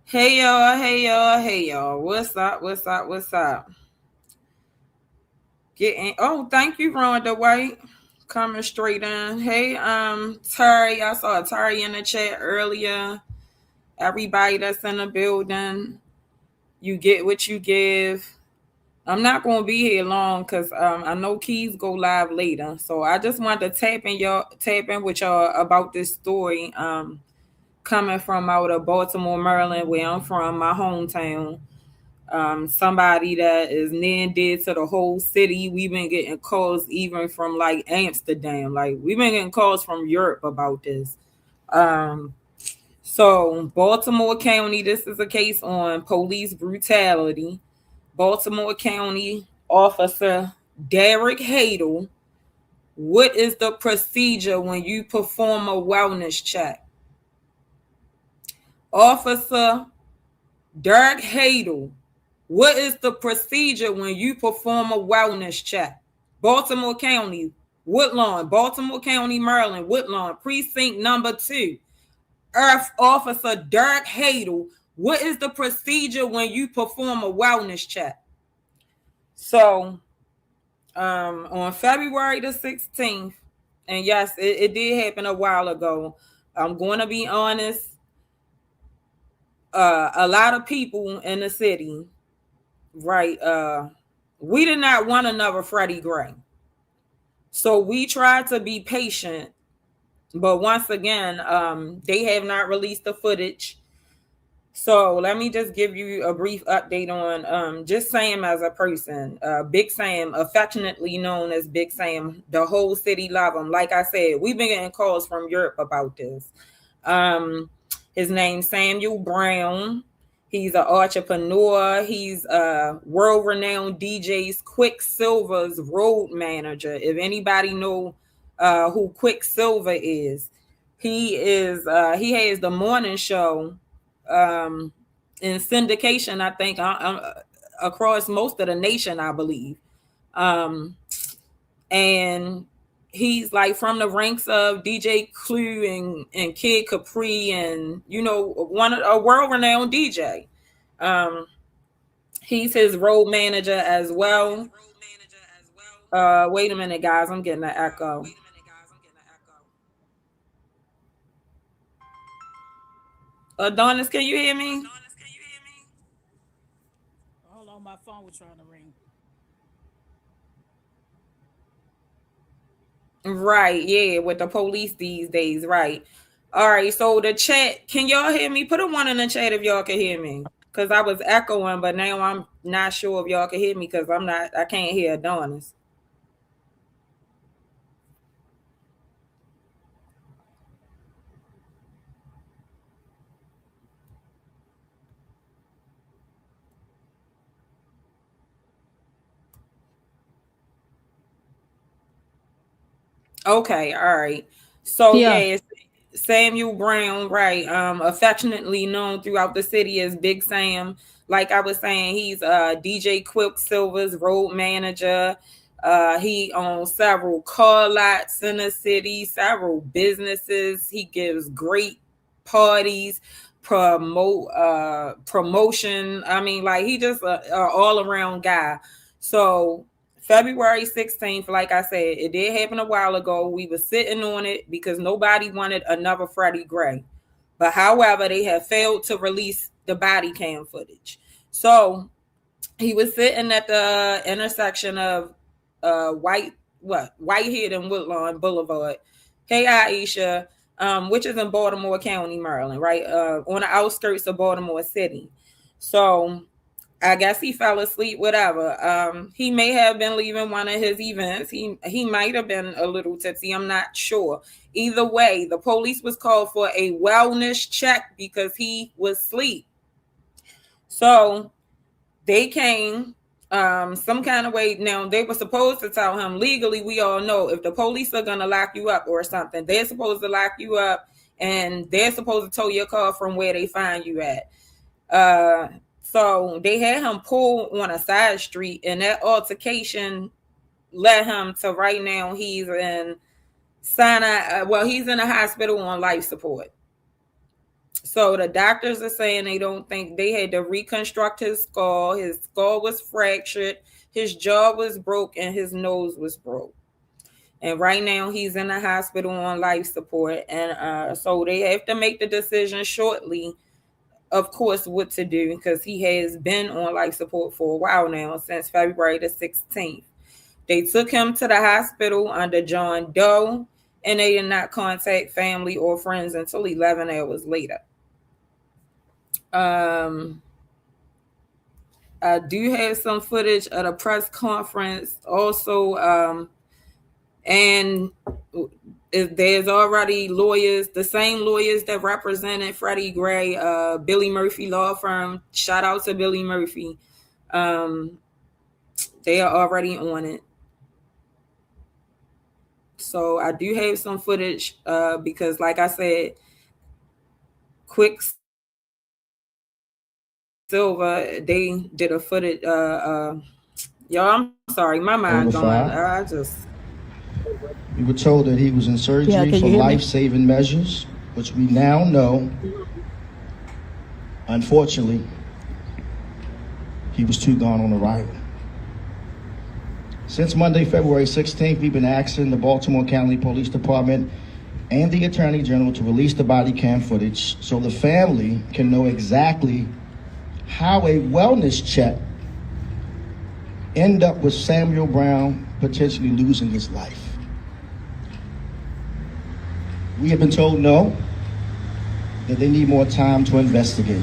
Hey y'all, hey y'all, hey y'all. What's up? What's up? What's up? Getting thank you, Rhonda White. Coming straight in. Hey, Terry, I saw Terry in the chat earlier. Everybody that's in the building, you get what you give. I'm not gonna be here long because I know Keys go live later. So I just wanted to tap in with y'all about this story. Coming from out of Baltimore, Maryland, where I'm from, my hometown. Somebody that is near and dear to the whole city. We've been getting calls even from like Amsterdam. Like we've been getting calls from Europe about this. Um, so Baltimore County, this is a case on police brutality. Baltimore County Officer Derek Hadel. What is the procedure when you perform a wellness check? Officer Derek Hadel. What is the procedure when you perform a wellness check? Baltimore County, Woodlawn, Baltimore County, Maryland, Woodlawn, precinct number 2. Earth Officer Derek Hadel. What is the procedure when you perform a wellness check? So, on February the 16th, and yes, it did happen a while ago. I'm going to be honest. A lot of people in the city, right? We did not want another Freddie Gray. So we tried to be patient, but once again, they have not released the footage. So let me just give you a brief update on just Sam as a person. Big Sam, affectionately known as Big Sam. The whole city love him. Like I said, we've been getting calls from Europe about this. His name's Samuel Brown. He's an entrepreneur. He's a world-renowned DJ's QUICKSILVA'S road manager. If anybody know who QUICKSILVA is, he has the morning show in syndication, I think, across most of the nation, I believe. And he's like from the ranks of DJ Clue and Kid Capri, and a world-renowned DJ. He's his road manager as well. Wait a minute, guys, I'm getting an echo. Adonis, can you hear me? Hold on, my phone was trying to ring. Right, yeah, with the police these days, right. All right, so the chat, can y'all hear me? Put a one in the chat if y'all can hear me. Because I was echoing, but now I'm not sure if y'all can hear me because I can't hear Adonis. Okay, all right. So Yeah. yeah, it's Samuel Brown, right? Affectionately known throughout the city as Big Sam. Like I was saying, he's DJ Quicksilver's road manager. He owns several car lots in the city, several businesses. He gives great parties, promotion. I mean, like he just a all around guy. So February 16th, like I said, it did happen a while ago. We were sitting on it because nobody wanted another Freddie Gray. But however, they have failed to release the body cam footage. So he was sitting at the intersection of Whitehead and Woodlawn Boulevard. Hey Aisha, which is in Baltimore County, Maryland, right? On the outskirts of Baltimore City. So I guess he fell asleep, whatever. He may have been leaving one of his events. He might have been a little tipsy. I'm not sure. Either way, the police was called for a wellness check because he was asleep. So they came some kind of way. Now they were supposed to tell him legally. We all know if the police are gonna lock you up or something, they're supposed to lock you up and they're supposed to tow your car from where they find you at. So they had him pull on a side street, and that altercation led him to right now he's in Sinai. Well, he's in a hospital on life support. So the doctors are saying they don't think they had to reconstruct his skull. His skull was fractured, his jaw was broke, and his nose was broke. And right now he's in the hospital on life support. And so they have to make the decision shortly, of course, what to do, because he has been on life support for a while now, since February the 16th. They took him to the hospital under John Doe, and they did not contact family or friends until 11 hours later. I do have some footage of a press conference also, and there's already lawyers, the same lawyers that represented Freddie Gray, Billy Murphy law firm. Shout out to Billy Murphy. They are already on it. So I do have some footage because, like I said, QUICKSILVA, they did a footage. Y'all, I'm sorry, my mind going. We were told that he was in surgery for life-saving measures, which we now know, unfortunately, he was too gone on arrival. Since Monday, February 16th, we've been asking the Baltimore County Police Department and the Attorney General to release the body cam footage so the family can know exactly how a wellness check ended up with Samuel Brown potentially losing his life. We have been told no, that they need more time to investigate.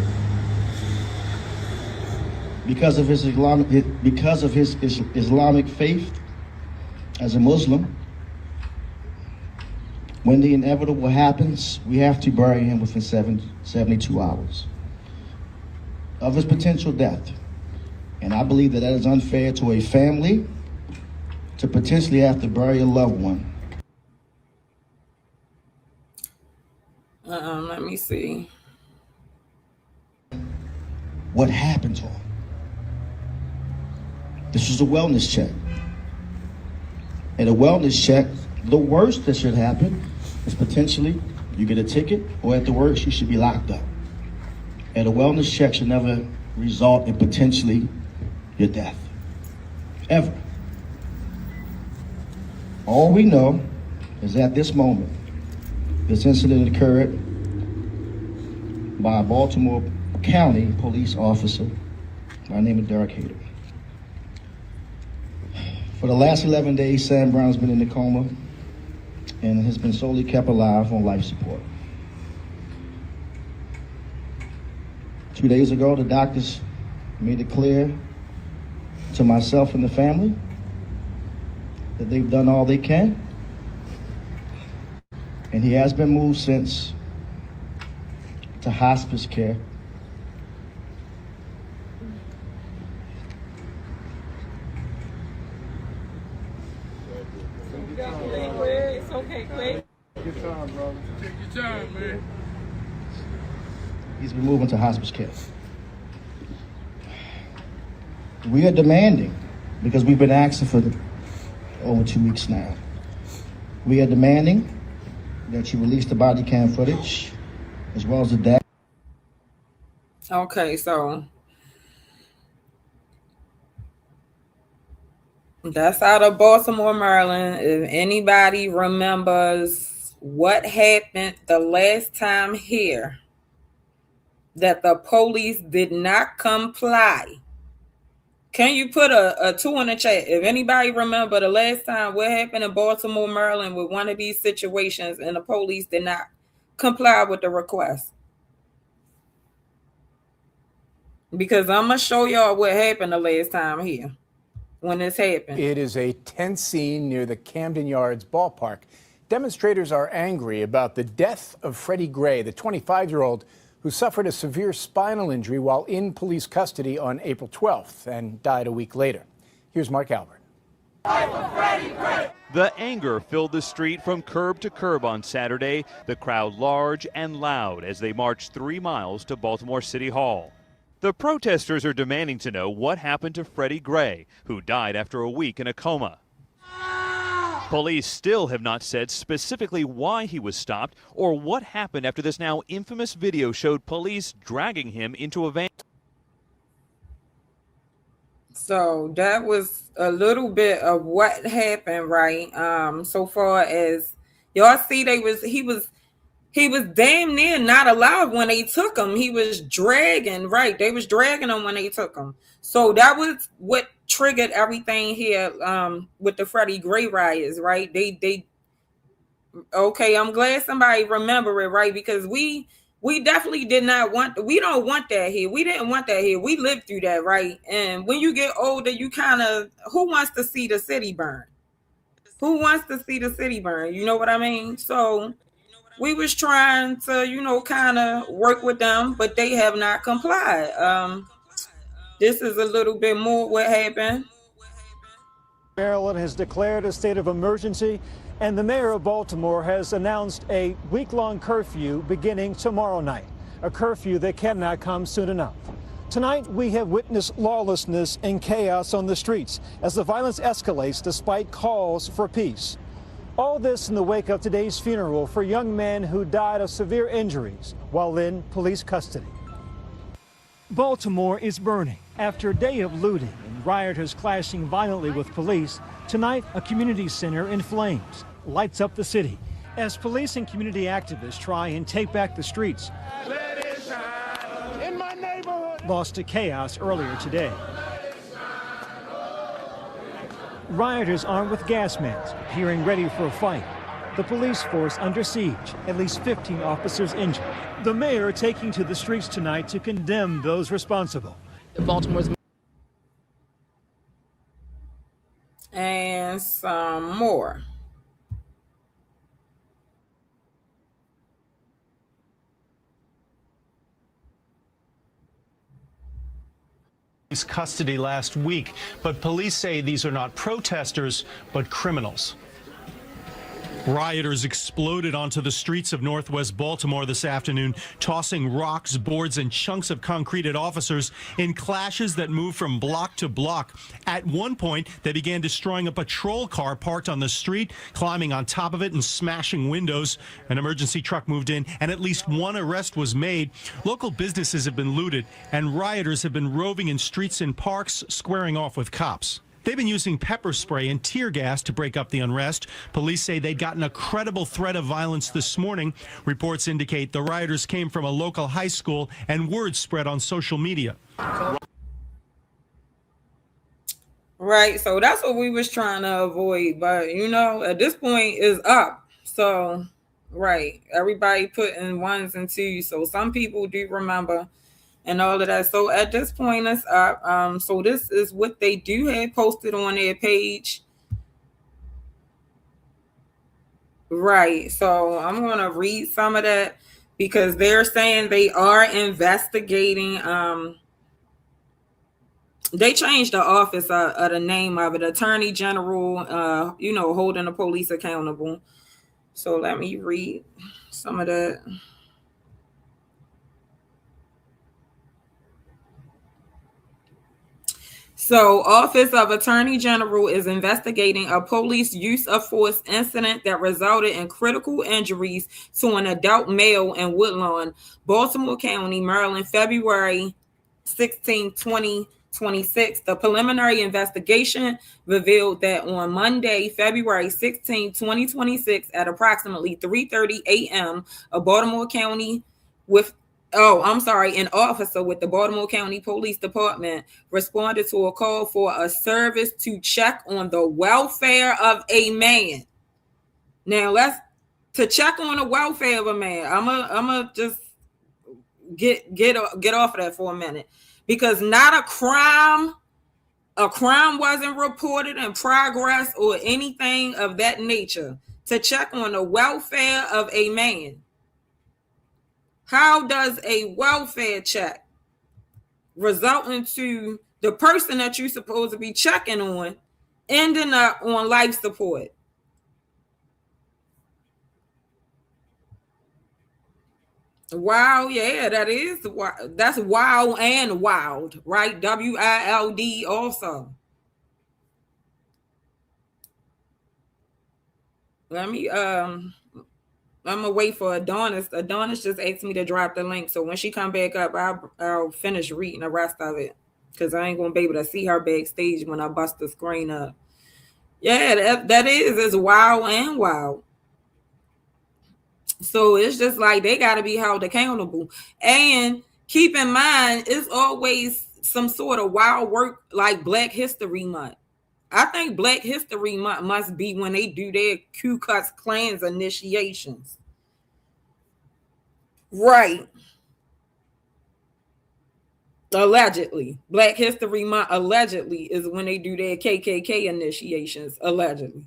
Because of his Islamic faith as a Muslim, when the inevitable happens, we have to bury him within 72 hours of his potential death. And I believe that is unfair to a family to potentially have to bury a loved one. Let me see. What happened to him? This was a wellness check. At a wellness check, the worst that should happen is potentially you get a ticket, or at the worst, you should be locked up. And a wellness check should never result in potentially your death, ever. All we know is at this moment, this incident occurred by a Baltimore County police officer by the name of Derek Hayter. For the last 11 days, Sam Brown's been in a coma and has been solely kept alive on life support. 2 days ago, the doctors made it clear to myself and the family that they've done all they can. And he has been moved since to hospice care. It's okay, Quick. Take your time, bro. Take your time, man. He's been moved to hospice care. We are demanding, because we've been asking for over 2 weeks now. We are demanding that you release the body cam footage as well as the death. Okay, so that's out of Baltimore, Maryland. If anybody remembers what happened the last time here, that the police did not comply. Can you put a 2 in the chat? If anybody remember the last time what happened in Baltimore, Maryland with one of these situations and the police did not comply with the request. Because I'm going to show y'all what happened the last time here when this happened. It is a tense scene near the Camden Yards ballpark. Demonstrators are angry about the death of Freddie Gray, the 25-year-old who suffered a severe spinal injury while in police custody on April 12th and died a week later. Here's Mark Albert. The anger filled the street from curb to curb on Saturday, the crowd large and loud as they marched 3 miles to Baltimore City Hall. The protesters are demanding to know what happened to Freddie Gray, who died after a week in a coma. Police still have not said specifically why he was stopped or what happened after this now infamous video showed police dragging him into a van. So that was a little bit of what happened, right? So far as y'all see, he was damn near not alive when they took him. He was dragging, right? They was dragging him when they took him. So that was what triggered everything here with the Freddie Gray riots, right? They okay, I'm glad somebody remember it, right? Because we definitely did not want, we don't want that here. We didn't want that here. We lived through that, right? And when you get older, you kind of, who wants to see the city burn? Who wants to see the city burn? You know what I mean? So we was trying to, you know, kind of work with them, but they have not complied. This is a little bit more what happened. Maryland has declared a state of emergency, and the mayor of Baltimore has announced a week-long curfew beginning tomorrow night, a curfew that cannot come soon enough. Tonight, we have witnessed lawlessness and chaos on the streets as the violence escalates despite calls for peace. All this in the wake of today's funeral for a young man who died of severe injuries while in police custody. Baltimore is burning. After a day of looting and rioters clashing violently with police, tonight a community center in flames lights up the city as police and community activists try and take back the streets. Let it shine in my neighborhood. Lost to chaos earlier today. Rioters armed with gas masks, appearing ready for a fight. The police force under siege, at least 15 officers injured. The mayor taking to the streets tonight to condemn those responsible. Baltimore's And some more. Custody last week, but police say these are not protesters, but criminals. Rioters exploded onto the streets of Northwest Baltimore this afternoon, tossing rocks, boards, and chunks of concrete at officers in clashes that moved from block to block. At one point, they began destroying a patrol car parked on the street, climbing on top of it and smashing windows. An emergency truck moved in, and at least one arrest was made. Local businesses have been looted, and rioters have been roving in streets and parks, squaring off with cops. They've been using pepper spray and tear gas to break up the unrest. Police say they'd gotten a credible threat of violence this morning. Reports indicate the rioters came from a local high school, and word spread on social media. Right, so that's what we was trying to avoid, but you know, at this point is up. So right, everybody putting ones and twos, so some people do remember and all of that. So at this point it's up. So this is what they do have posted on their page. Right, so I'm gonna read some of that because they're saying they are investigating. They changed the office of the name of it, Attorney General, you know, holding the police accountable. So let me read some of that. So, Office of Attorney General is investigating a police use of force incident that resulted in critical injuries to an adult male in Woodlawn, Baltimore County, Maryland, February 16, 2026. The preliminary investigation revealed that on Monday, February 16, 2026, at approximately 3:30 a.m., a Baltimore County an officer with the Baltimore County Police Department responded to a call for a service to check on the welfare of a man. Now, to check on the welfare of a man. I'm just get off of that for a minute, because not a crime wasn't reported in progress or anything of that nature. To check on the welfare of a man. How does a welfare check result into the person that you're supposed to be checking on ending up on life support? Wow, yeah, that's wild and wild, right? WILD also. Let me I'm gonna wait for Adonis. Adonis just asked me to drop the link, so when she come back up, I'll finish reading the rest of it, because I ain't gonna be able to see her backstage when I bust the screen up. Yeah, that is wild and wild. So it's just like they got to be held accountable. And keep in mind, it's always some sort of wild work like Black History Month. I think Black History Month must be when they do their Ku Klux Klan's initiations. Right. Allegedly. Black History Month allegedly is when they do their KKK initiations. Allegedly.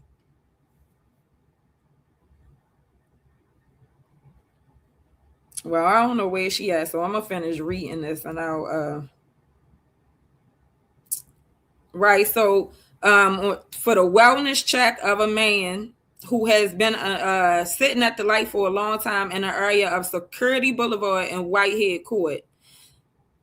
Well, I don't know where she at, so I'm gonna finish reading this and I'll right. So for the wellness check of a man who has been sitting at the light for a long time in the area of Security Boulevard and Whitehead Court,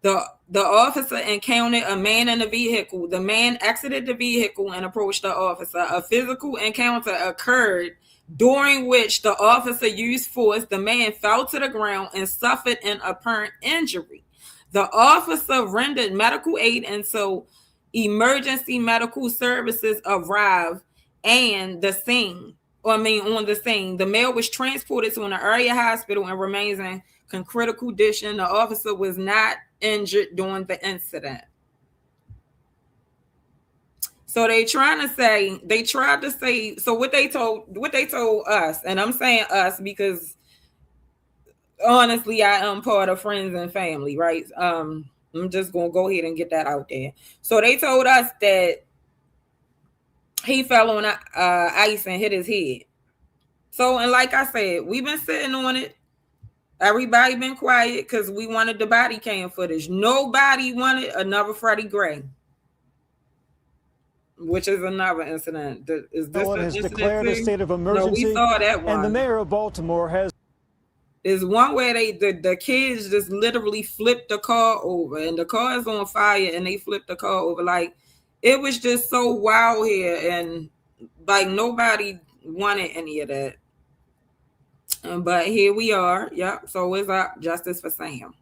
the officer encountered a man in a vehicle. The man exited the vehicle and approached the officer. A physical encounter occurred, during which the officer used force. The man fell to the ground and suffered an apparent injury. The officer rendered medical aid until emergency medical services arrived on the scene. The male was transported to an area hospital and remains in critical condition. The officer was not injured during the incident. So they tried to say, so what they told us, and I'm saying us because honestly, I am part of friends and family, right? I'm just gonna go ahead and get that out there. So they told us that he fell on ice and hit his head. So, and like I said, we've been sitting on it. Everybody been quiet because we wanted the body cam footage. Nobody wanted another Freddie Gray, which is another incident. Is this one has declared a state of emergency? No, we saw that one. And the mayor of Baltimore has. Is one where the kids just literally flipped the car over, and the car is on fire, and they flipped the car over. Like, it was just so wild here, and like nobody wanted any of that. But here we are. Yep. So it's Up Justice for Sam.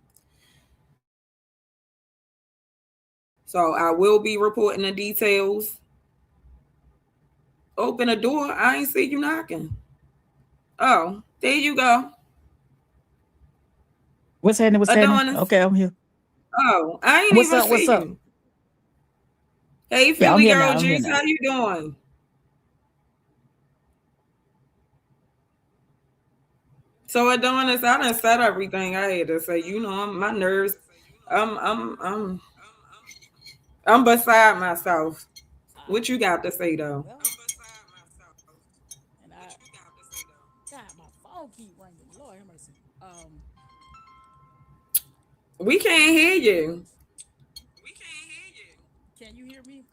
So I will be reporting the details. Open the door. I ain't see you knocking. Oh, there you go. What's happening? What's happening? Okay, I'm here. Oh, I ain't even see What's up? you. Hey, Philly girl, Juice, how you doing? So Adonis, I done said everything I had to say. You know, my nerves. I'm beside myself. What you got to say though? God, my phone keep ringing. Lord have mercy. We can't hear you. Can you hear me?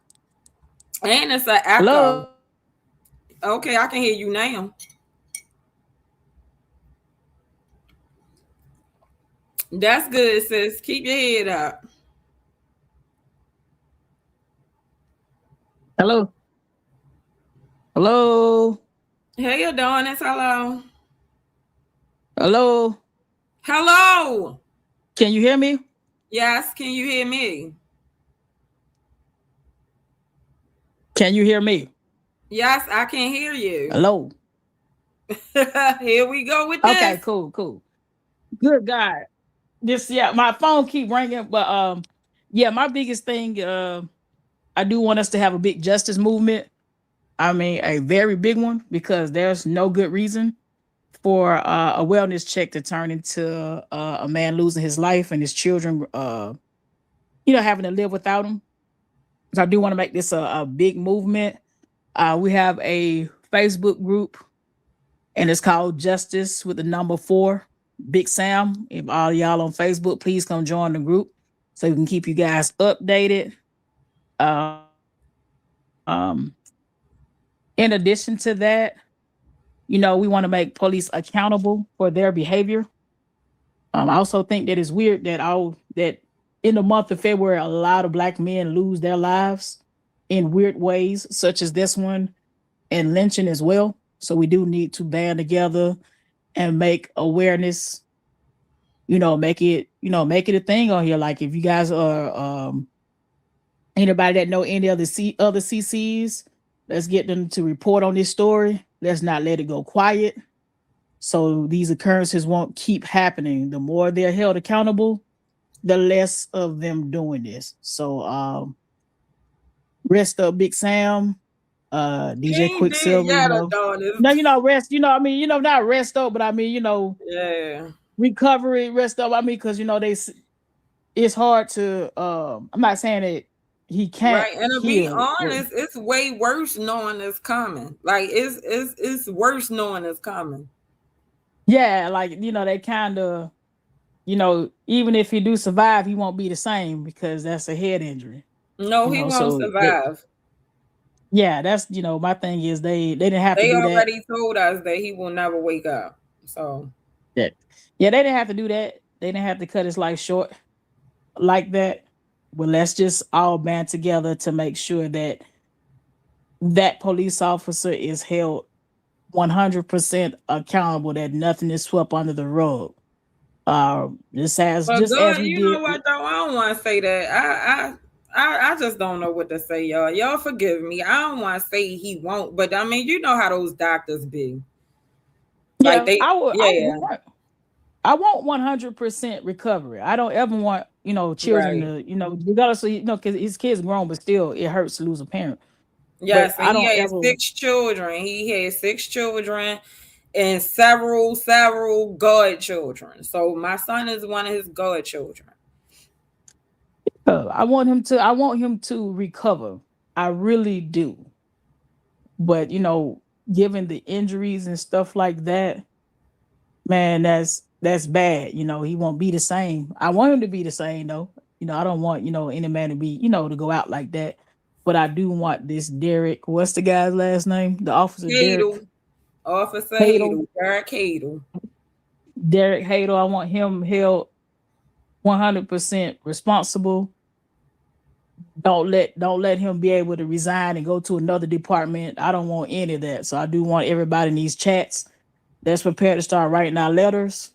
And it's an echo. Hello? Okay, I can hear you now. That's good, sis. Keep your head up. Hello? Hello? Hey, Adonis. Hello. Hello? Hello. Can you hear me? Yes. Can you hear me? Can you hear me? Yes, I can hear you. Hello? Here we go with this. Okay, cool. Good God. My phone keep ringing, but my biggest thing, I do want us to have a big justice movement. I mean, a very big one, because there's no good reason for a wellness check to turn into a man losing his life and his children, having to live without him. So I do want to make this a big movement. We have a Facebook group, and it's called Justice with the number 4. Big Sam. If all y'all on Facebook, please come join the group so we can keep you guys updated. In addition to that, we want to make police accountable for their behavior. I also think that it's weird that in the month of February, a lot of Black men lose their lives in weird ways, such as this one, and lynching as well. So we do need to band together and make awareness, make it a thing on here. Like if you guys are anybody that know any other other CCs, let's get them to report on this story. Let's not let it go quiet. So these occurrences won't keep happening. The more they're held accountable, the less of them doing this. So rest up, Big Sam. DJ Quicksilver. No, rest, not rest up, but I mean, yeah, recovery, rest up. I mean, because it's hard to I'm not saying that he can't. Right, and to be honest, it's way worse knowing it's coming. Like it's worse knowing it's coming. Yeah, like they kind of, even if he do survive, he won't be the same because that's a head injury. No, he won't survive. Yeah, that's my thing is they didn't have to do that. They already told us that he will never wake up. So yeah, they didn't have to do that. They didn't have to cut his life short like that. Well, let's just all band together to make sure that that police officer is held 100% accountable, that nothing is swept under the rug. Just as we know what though, I don't want to say that. I just don't know what to say, y'all. Y'all forgive me. I don't want to say he won't, but I mean, you know how those doctors be. Yeah, like I want 100% recovery. I don't ever want children to regardless of because his kids grown, but still it hurts to lose a parent. Yes, and he had 6 children. He had 6 children and several godchildren. So my son is one of his godchildren. I want him to recover. I really do. But given the injuries and stuff like that, man, that's bad. He won't be the same. I want him to be the same though. I don't want any man to be to go out like that. But I do want this Derek. What's the guy's last name? The officer Derek. Officer Hadel. Derek Hadel. Derek Hadel. I want him held 100% responsible. Don't let him be able to resign and go to another department. I don't want any of that. So I do want everybody in these chats that's prepared to start writing our letters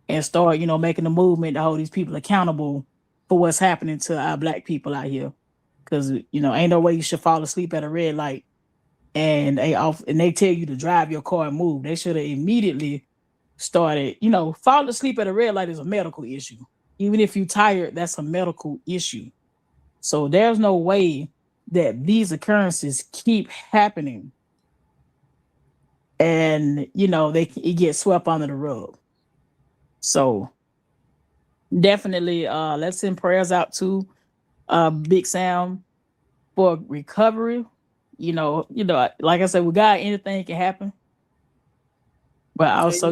and start, making a movement to hold these people accountable for what's happening to our Black people out here. Because ain't no way you should fall asleep at a red light and they tell you to drive your car and move. They should have immediately started. Falling asleep at a red light is a medical issue. Even if you're tired, that's a medical issue. So there's no way that these occurrences keep happening and it gets swept under the rug. So definitely let's send prayers out to Big Sam for recovery. Like I said, with God, anything can happen. But also,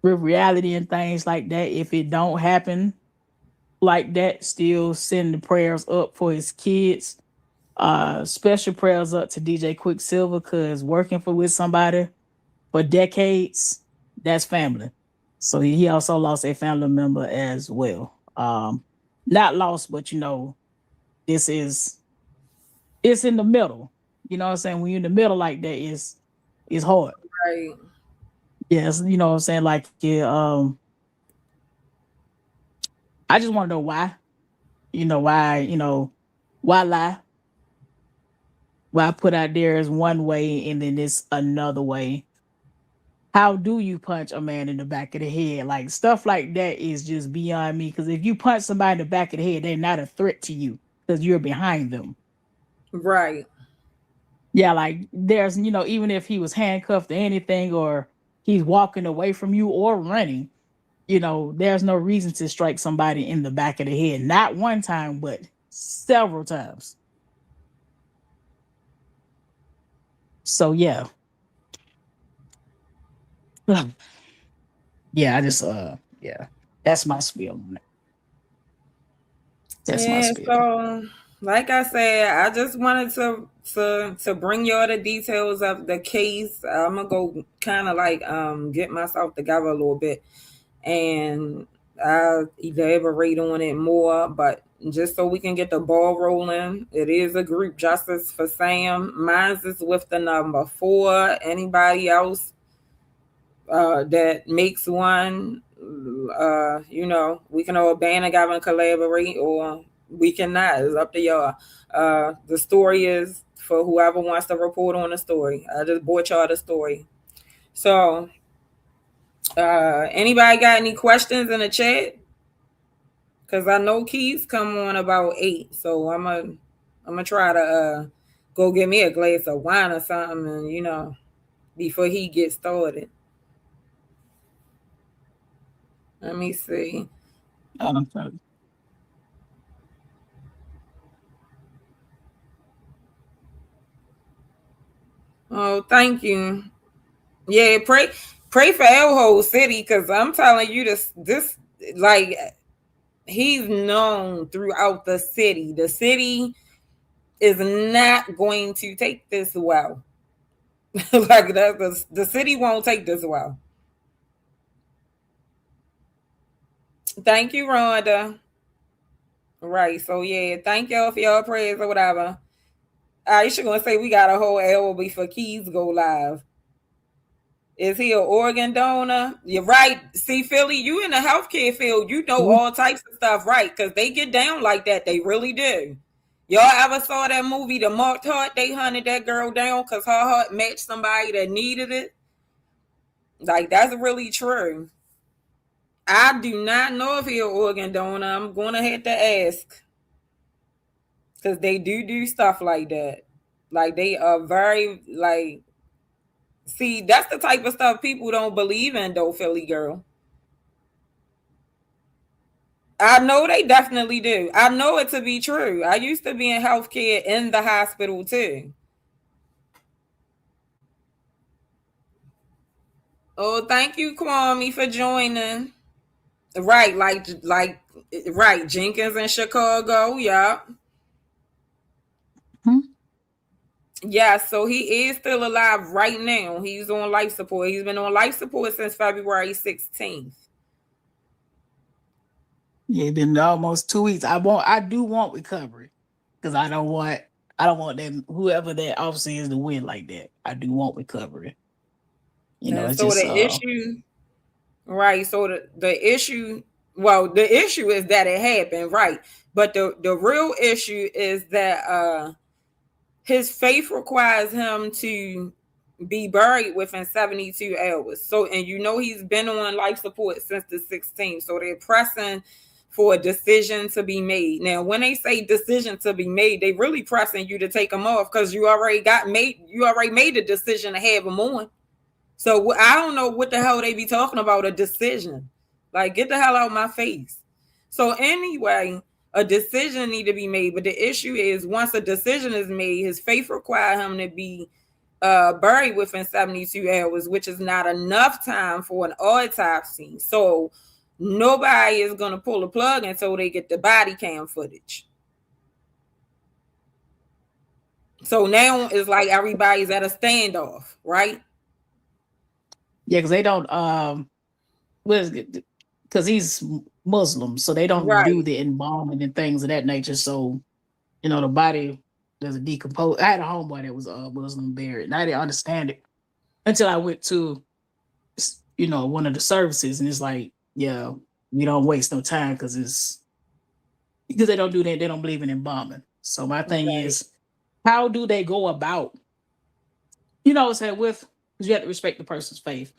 with reality and things like that, if it don't happen like that, still send the prayers up for his kids. Special prayers up to DJ Quicksilver, because working with somebody for decades, that's family. So he also lost a family member as well. Not lost, but it's in the middle. You know what I'm saying? When you're in the middle like that, it's hard. Right. Yes, you know what I'm saying? Like, I just want to know why. Why lie? Why put out there as one way and then it's another way? How do you punch a man in the back of the head? Like, stuff like that is just beyond me. Because if you punch somebody in the back of the head, they're not a threat to you because you're behind them. Right. Yeah, like there's, even if he was handcuffed or anything, or he's walking away from you or running, there's no reason to strike somebody in the back of the head. Not one time, but several times. So, yeah. Yeah, I just, that's my spiel on it. That's my spiel. So, like I said, I just wanted to bring y'all the details of the case. I'm gonna go kind of like get myself together a little bit and I'll elaborate on it more, but just so we can get the ball rolling, it is a group, Justice for Sam. Mine's is with the number 4. Anybody else that makes one, we can all band together and collaborate, or we cannot. It's up to y'all. The story is for whoever wants to report on the story. I just brought y'all the story. So, anybody got any questions in the chat? Because I know Keys come on about 8, so I'm gonna try to go get me a glass of wine or something, and before he gets started. Let me see. Oh, thank you. Yeah, pray for El Whole City, because I'm telling you this like, he's known throughout the city. The city is not going to take this well. Like the city won't take this well. Thank you, Rhonda. Right. So yeah, thank y'all for your prayers or whatever. Aisha gonna say we got a whole hour before Keys go live. Is he an organ donor? You're right. See, Philly, you in the healthcare field, you know all types of stuff, right? Because they get down like that. They really do. Y'all ever saw that movie, The Marked Heart? They hunted that girl down because her heart matched somebody that needed it. Like, that's really true. I do not know if he's an organ donor. I'm going to have to ask. Because they do stuff like that. Like, they are very, like... See, that's the type of stuff people don't believe in, though, Philly girl. I know they definitely do. I know it to be true. I used to be in healthcare in the hospital, too. Oh, thank you, Kwame, for joining. Right, right, Jenkins in Chicago, yeah. Yeah, so he is still alive right now. He's on life support. He's been on life support since February 16th. Yeah, it's been almost 2 weeks. I do want recovery, because I don't want them, whoever that officer is, to win like that. I do want recovery. It's so just, the issue, right? So the issue, well, the issue is that it happened, right? But the real issue is that his faith requires him to be buried within 72 hours. So, and he's been on life support since the 16th. So they're pressing for a decision to be made. Now, when they say decision to be made, they really pressing you to take him off, because you already made a decision to have him on. So I don't know what the hell they be talking about, a decision. Like, get the hell out of my face. So anyway, a decision need to be made. But the issue is, once a decision is made, his faith require him to be buried within 72 hours, which is not enough time for an autopsy. So nobody is going to pull the plug until they get the body cam footage. So now it's like everybody's at a standoff, right? Yeah, because they don't, because he's Muslim, so they don't do the embalming and things of that nature. So, the body doesn't decompose. I had a homeboy that was Muslim buried, and I didn't understand it until I went to, one of the services, and it's like, yeah, we don't waste no time, because they don't do that. They don't believe in embalming. So my thing is, how do they go about, because you have to respect the person's faith.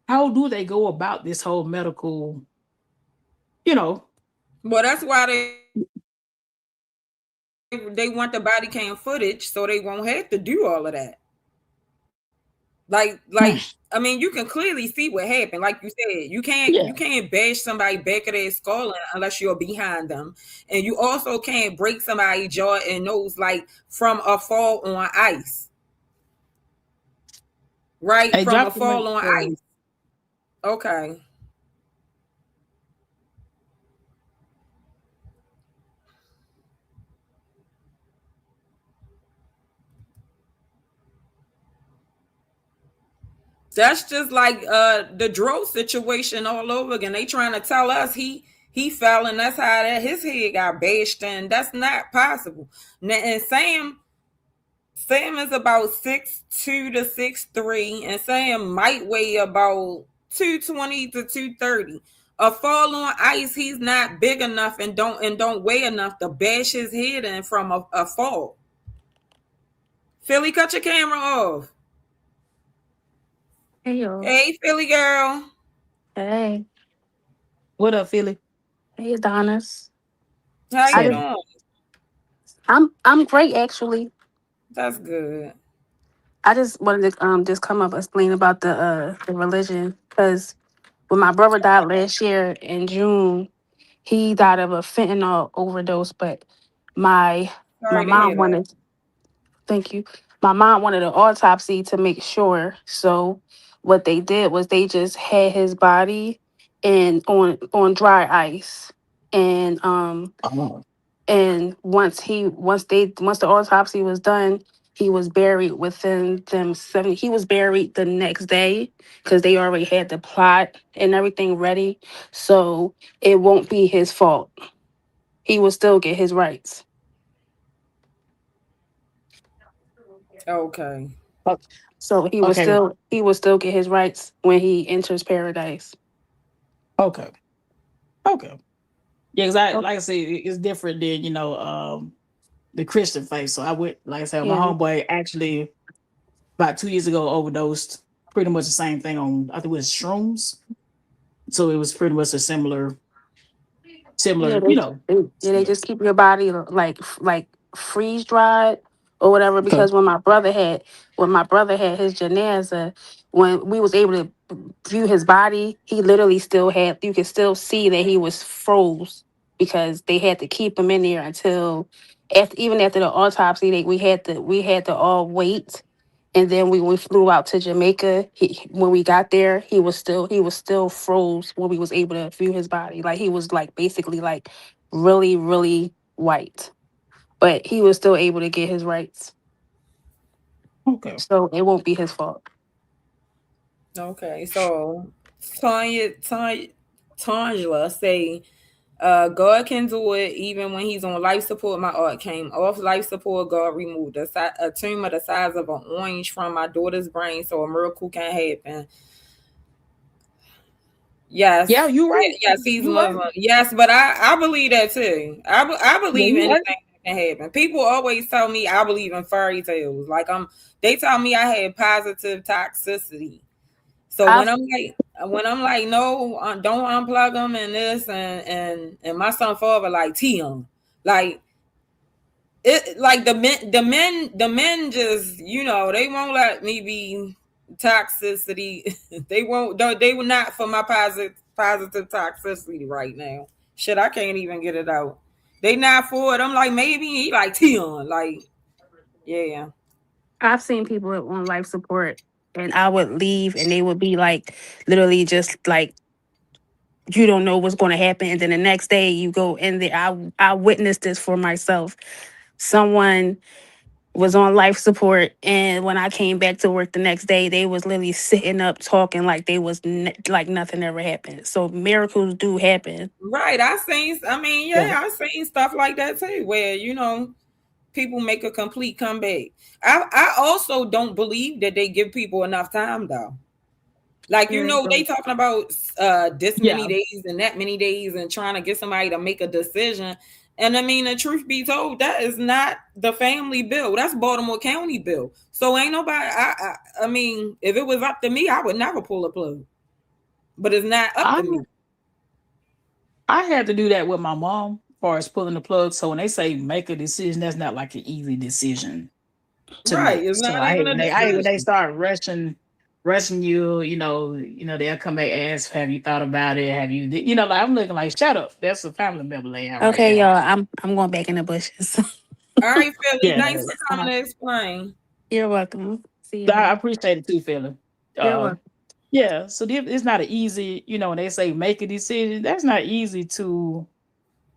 How do they go about this whole medical, Well, that's why they want the body cam footage, so they won't have to do all of that. Like, I mean, you can clearly see what happened. Like you said, you can't bash somebody back of their skull unless you're behind them, and you also can't break somebody's jaw and nose, like, from a fall on ice. Right, from a fall on ice. Okay. That's just like the Dro situation all over again. They trying to tell us he fell and that's how that his head got bashed in. That's not possible. And Sam is about 6'2" to 6'3", and Sam might weigh about 220 to 230. A fall on ice, he's not big enough and don't weigh enough to bash his head in from a fall. Philly, cut your camera off. Hey, yo. Hey, Philly girl. Hey. What up, Philly? Hey, Adonis. How you doing? I'm great, actually. That's good. I just wanted to just come up explain about the religion, because when my brother died last year in June, he died of a fentanyl overdose. But my Sorry to mom hear that. wanted, thank you. My mom wanted an autopsy to make sure. So what they did was they just had his body and on dry ice, and Oh. and once the autopsy was done, he was buried within them 7. He was buried the next day because they already had the plot and everything ready. So it won't be his fault. He will still get his rights. Okay. So he will still get his rights when he enters paradise. Okay. Yeah, because like I said, it's different than the Christian faith. So I went, like I said, my Yeah. homeboy actually about 2 years ago overdosed. Pretty much the same thing on, I think it was shrooms. So it was pretty much a similar, Yeah, they Yeah. just keep your body like freeze dried or whatever. Because when my brother had his janaza, when we was able to view his body, he literally you could still see that he was froze, because they had to keep him in there until even after the autopsy. We had to all wait. And then we flew out to Jamaica. When we got there, he was still froze when we was able to view his body. Like, he was like basically like really, really white, but he was still able to get his rights. Okay. So it won't be his fault. Okay. So Tangela say, God can do it even when he's on life support. My aunt came off life support. God removed a tumor the size of an orange from my daughter's brain, so a miracle can happen. Yes. Yeah, you right. Yes, he's You Muslim. right. Yes, but I believe that too. I believe you anything right. can happen. People always tell me I believe in fairy tales. Like they tell me I had positive toxicity. So when I'm like, no, don't unplug them and this and my son father like Tion, like it, like the men just, they won't let me be toxicity. They will not for my positive toxicity right now. Shit, I can't even get it out. They not for it. I'm like, maybe he like Tion, like, yeah. I've seen people on life support, and I would leave, and they would be like, literally just like, you don't know what's going to happen, and then the next day you go in there. I witnessed this for myself. Someone was on life support, and when I came back to work the next day, they was literally sitting up talking like they was like nothing ever happened. So miracles do happen. Right. I've seen stuff like that too, where people make a complete comeback. I also don't believe that they give people enough time though. Like, they talking about this many days and that many days and trying to get somebody to make a decision. And I mean, the truth be told, that is not the family bill. That's Baltimore County bill. So ain't nobody, I mean, if it was up to me, I would never pull a plug. But it's not up to me. I had to do that with my mom as far as pulling the plug. So when they say make a decision, that's not like an easy decision to make. It's so not I even hate a when they decision. start rushing you, they'll come back and ask, have you thought about it? Have you, like, I'm looking like, shut up. That's a family member laying out Okay, right y'all, I'm going back in the bushes. All right, Philly, Yeah. thanks for coming to explain. You're welcome. See you. I appreciate it too, Philly. You're welcome. Yeah, so it's not an easy, when they say make a decision, that's not easy to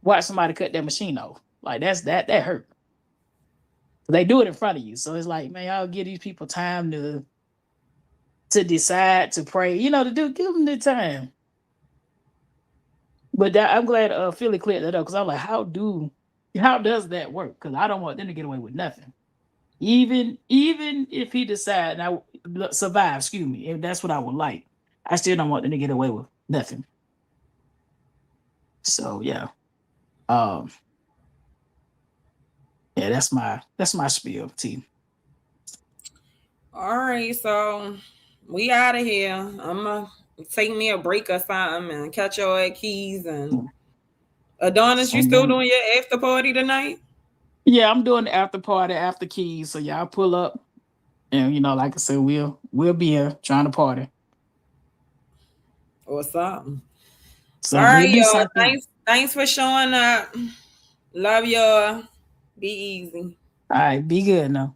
watch somebody cut their machine off. Like, that hurt. They do it in front of you. So it's like, man, y'all give these people time to decide to pray, you know, give them the time. But I'm glad Philly cleared that up, because I'm like, how does that work? Because I don't want them to get away with nothing. Even if he decides now survive, excuse me, if that's what I would like, I still don't want them to get away with nothing. So yeah. Yeah, that's my spiel, team. All right, so we out of here. I'm gonna take me a break or something and catch your at Keys. And Adonis, you still doing your after party tonight? Yeah, I'm doing the after party after Keys. So y'all pull up, and you know, like I said, we'll be here trying to party or something. So all right, y'all. Thanks for showing up. Love y'all. Be easy. All right, be good now.